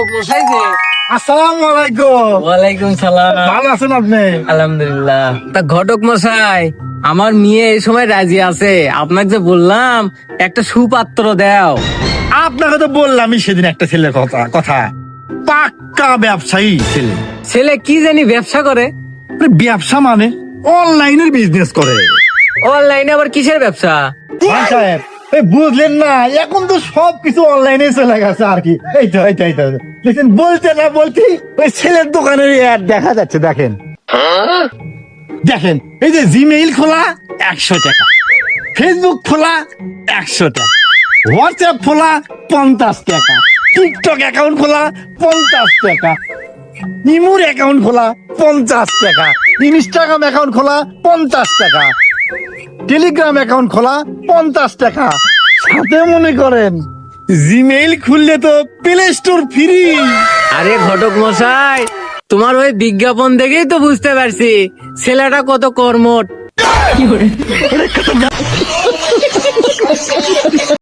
ঘটক মশাই যে। আসসালামু আলাইকুম। ওয়ালাইকুম সালাম। ভালো আছেন আপনি? আলহামদুলিল্লাহ। তা ঘটক মশাই, আমার মেয়ে এই সময় রাজি আছে, আপনাকে যে বললাম একটা সুপাত্র দাও। আপনাকে তো বললামই সেদিন একটা ছেলের কথা পাক্কা ব্যবসায়ী ছেলে। ছেলে কি জানি ব্যবসা করে? ব্যবসা মানে অনলাইনের বিজনেস করে। অনলাইনে আবার কিসের ব্যবসা? হ্যাঁ সাহেব, এই বুঝলেন না, এখন তো সবকিছু অনলাইনে চলে গেছে আর কি। এই তো দেখেন, বলতে না বলতে ওই ছেলের দোকানের অ্যাড দেখা যাচ্ছে। দেখেন এই যে জিমেইল খোলা 100 টাকা, ফেসবুক খোলা 100 টাকা, হোয়াটসঅ্যাপ খোলা 50 টাকা, টিকটক অ্যাকাউন্ট খোলা 50 টাকা, ইমুর অ্যাকাউন্ট খোলা 50 টাকা, ইনস্টাগ্রাম অ্যাকাউন্ট খোলা 50 টাকা, টেলিগ্রাম অ্যাকাউন্ট খোলা 50 টাকা। সাথে মনে করেন জিমেইল খুললে তো প্লে স্টোর ফ্রি। আরে ঘটক মশাই, তোমার ওই বিজ্ঞাপন দেখেই তো বুঝতে পারছি ছেলেটা কত কর্মঠ।